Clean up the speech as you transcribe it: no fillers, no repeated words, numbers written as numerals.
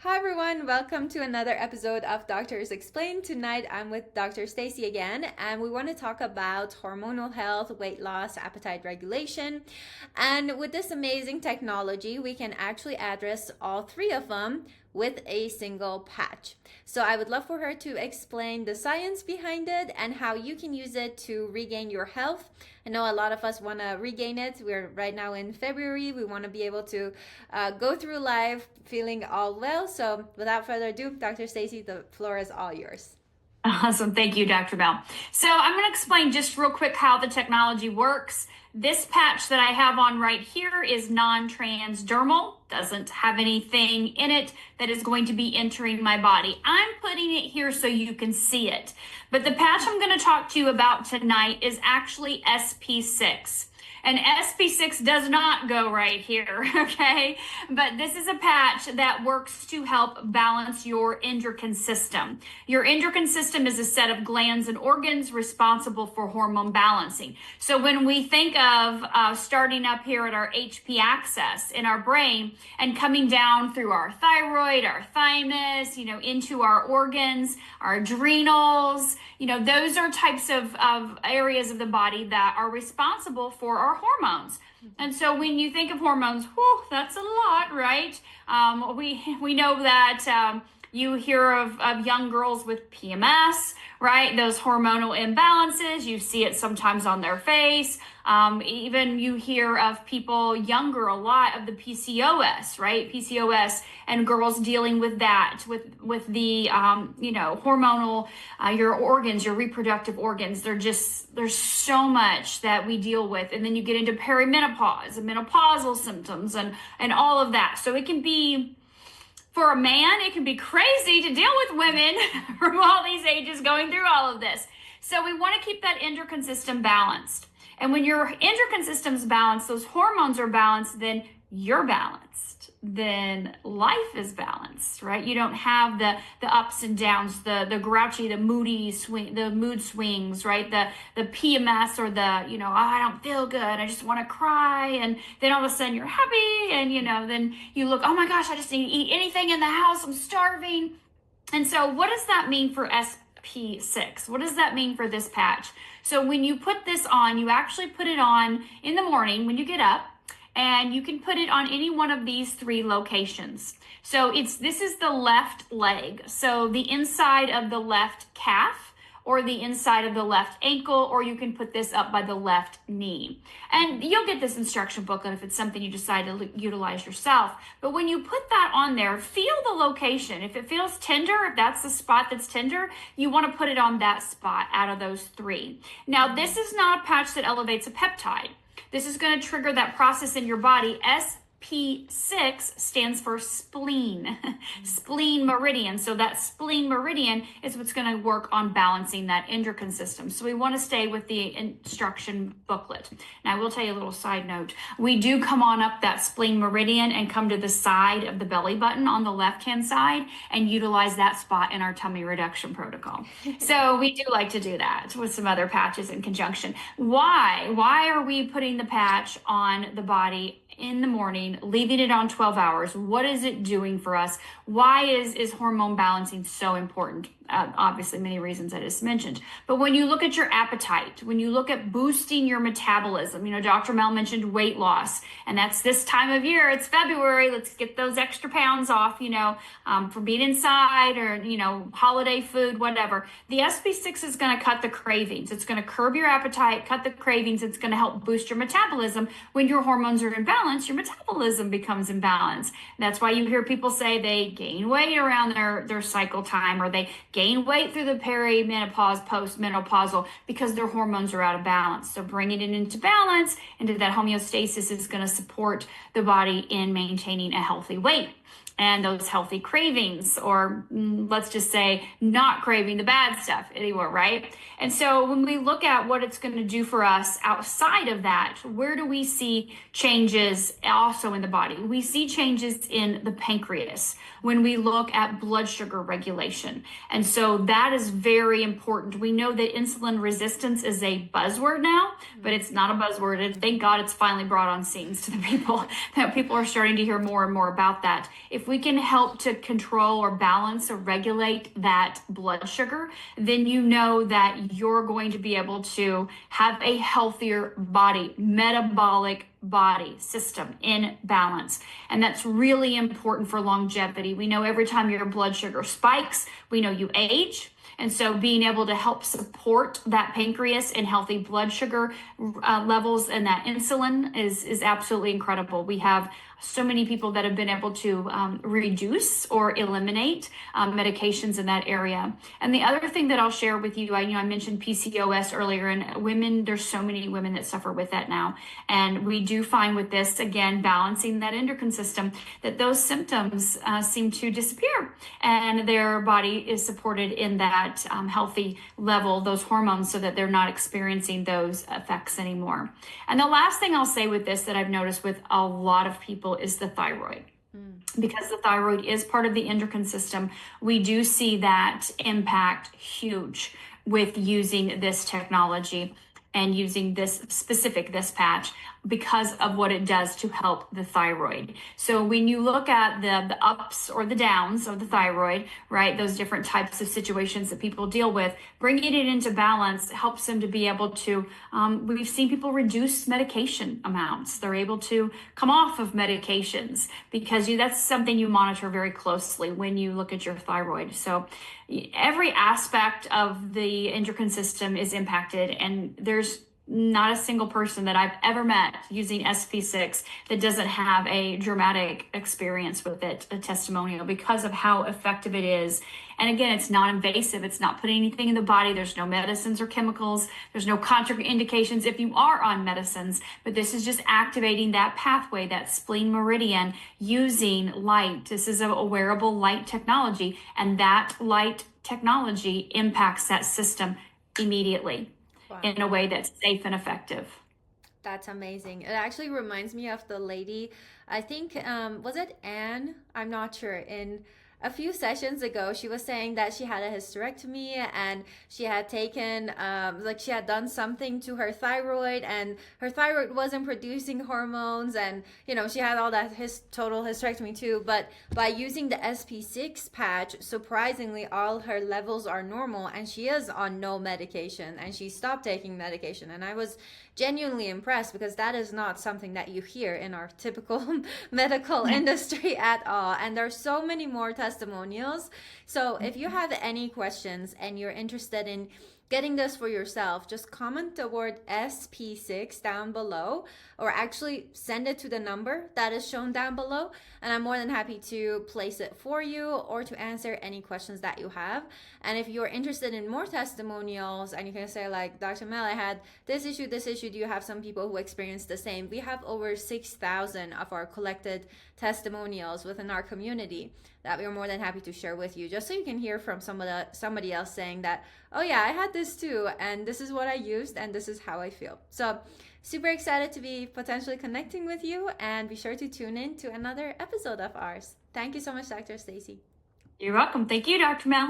Hi everyone, welcome to another episode of Doctors Explain. Tonight I'm with Dr. Stacy again, and we want to talk about hormonal health, weight loss, appetite regulation. And with this amazing technology, we can actually address all three of them with a single patch. So I would love for her to explain the science behind it and how you can use it to regain your health. I know a lot of us want to regain it. We're right now in February. We want to be able to go through life feeling all well. So without further ado, Dr. Stacy, the floor is all yours. Awesome. Thank you, Dr. Bell. So I'm going to explain just real quick how the technology works. This patch that I have on right here is non-transdermal, doesn't have anything in it that is going to be entering my body. I'm putting it here so you can see it. But the patch I'm going to talk to you about tonight is actually SP6. And SP6 does not go right here, okay? But this is a patch that works to help balance your endocrine system. Your endocrine system is a set of glands and organs responsible for hormone balancing. So when we think of starting up here at our HP axis in our brain and coming down through our thyroid, our thymus, into our organs, our adrenals, those are types of areas of the body that are responsible for our hormones. And so when you think of hormones, that's a lot, right? We know that you hear of young girls with PMS, right? Those hormonal imbalances, you see it sometimes on their face. Even you hear of people younger, a lot of the PCOS, right? PCOS and girls dealing with that, with the, hormonal, your organs, your reproductive organs. There's so much that we deal with. And then you get into perimenopause and menopausal symptoms and all of that. So it can be, for a man, it can be crazy to deal with women from all these ages going through all of this. So we want to keep that endocrine system balanced. And when your endocrine system's balanced, those hormones are balanced, then you're balanced. Then life is balanced, right? You don't have the ups and downs, the grouchy, the moody swing, the mood swings, right? The PMS or I don't feel good, I just want to cry, and then all of a sudden you're happy, and then you look, oh my gosh, I just need to eat anything in the house, I'm starving. And so what does that mean for SP6? What does that mean for this patch? So when you put this on, you actually put it on in the morning when you get up, and you can put it on any one of these three locations. So this is the left leg. So the inside of the left calf, or the inside of the left ankle, or you can put this up by the left knee. And you'll get this instruction booklet if it's something you decide to utilize yourself. But when you put that on there, feel the location. If it feels tender, if that's the spot that's tender, you want to put it on that spot out of those three. Now, this is not a patch that elevates a peptide. This is going to trigger that process in your body. SP6 stands for spleen, spleen meridian. So that spleen meridian is what's going to work on balancing that endocrine system. So we want to stay with the instruction booklet. Now I will tell you a little side note. We do come on up that spleen meridian and come to the side of the belly button on the left-hand side and utilize that spot in our tummy reduction protocol. So we do like to do that with some other patches in conjunction. Why? Why are we putting the patch on the body in the morning, leaving it on 12 hours? What is it doing for us? Why is hormone balancing so important? Obviously, many reasons I just mentioned. But when you look at your appetite, when you look at boosting your metabolism, Dr. Mel mentioned weight loss, and that's this time of year. It's February. Let's get those extra pounds off, from being inside or, holiday food, whatever. The SP6 is going to cut the cravings. It's going to curb your appetite, cut the cravings. It's going to help boost your metabolism. When your hormones are in balance, your metabolism becomes in balance. That's why you hear people say they gain weight around their cycle time, or they gain weight through the perimenopause, postmenopausal, because their hormones are out of balance. So bringing it into balance, into that homeostasis, is going to support the body in maintaining a healthy weight and those healthy cravings, or let's just say not craving the bad stuff anymore, right? And so when we look at what it's going to do for us outside of that, where do we see changes also in the body? We see changes in the pancreas when we look at blood sugar regulation. And so that is very important. We know that insulin resistance is a buzzword now, but it's not a buzzword. And thank God it's finally brought on scenes to the people, that people are starting to hear more and more about that. If if we can help to control or balance or regulate that blood sugar, then you know that you're going to be able to have a healthier body, metabolic body system in balance. And that's really important for longevity. We know every time your blood sugar spikes, we know you age. And so being able to help support that pancreas and healthy blood sugar levels and that insulin is absolutely incredible. We have so many people that have been able to reduce or eliminate medications in that area. And the other thing that I'll share with you, I mentioned PCOS earlier, and women, there's so many women that suffer with that now. And we do find with this, again, balancing that endocrine system, that those symptoms seem to disappear and their body is supported in that healthy level, those hormones, so that they're not experiencing those effects anymore. And the last thing I'll say with this that I've noticed with a lot of people is the thyroid. Because the thyroid is part of the endocrine system, we do see that impact huge with using this technology and using this patch because of what it does to help the thyroid. So when you look at the ups or the downs of the thyroid, right, those different types of situations that people deal with, bringing it into balance helps them to be able to, we've seen people reduce medication amounts. They're able to come off of medications because that's something you monitor very closely when you look at your thyroid. So every aspect of the endocrine system is impacted, and there's not a single person that I've ever met using SP6 that doesn't have a dramatic experience with it, a testimonial, because of how effective it is. And again, it's non-invasive. It's not putting anything in the body. There's no medicines or chemicals. There's no contraindications if you are on medicines, but this is just activating that pathway, that spleen meridian, using light. This is a wearable light technology, and that light technology impacts that system immediately. Wow. In a way that's safe and effective. That's amazing. It actually reminds me of the lady, I think, was it Anne? I'm not sure. In a few sessions ago, she was saying that she had a hysterectomy and she had taken, she had done something to her thyroid, and her thyroid wasn't producing hormones, and, she had all that total hysterectomy too. But by using the SP6 patch, surprisingly, all her levels are normal, and she is on no medication, and she stopped taking medication. And I was genuinely impressed, because that is not something that you hear in our typical medical industry at all. And there's so many more testimonials. So if you have any questions and you're interested in getting this for yourself, just comment the word SP6 down below, or actually send it to the number that is shown down below, and I'm more than happy to place it for you or to answer any questions that you have. And if you're interested in more testimonials and you can say, like, Dr. Mel, I had this issue, do you have some people who experienced the same? We have over 6,000 of our collected testimonials within our community that we're more than happy to share with you, just so you can hear from somebody else saying that, oh yeah, I had this too, and this is what I used, and this is how I feel. So super excited to be potentially connecting with you, and be sure to tune in to another episode of ours. Thank you so much, Dr. Stacy. You're welcome. Thank you, Dr. Mel.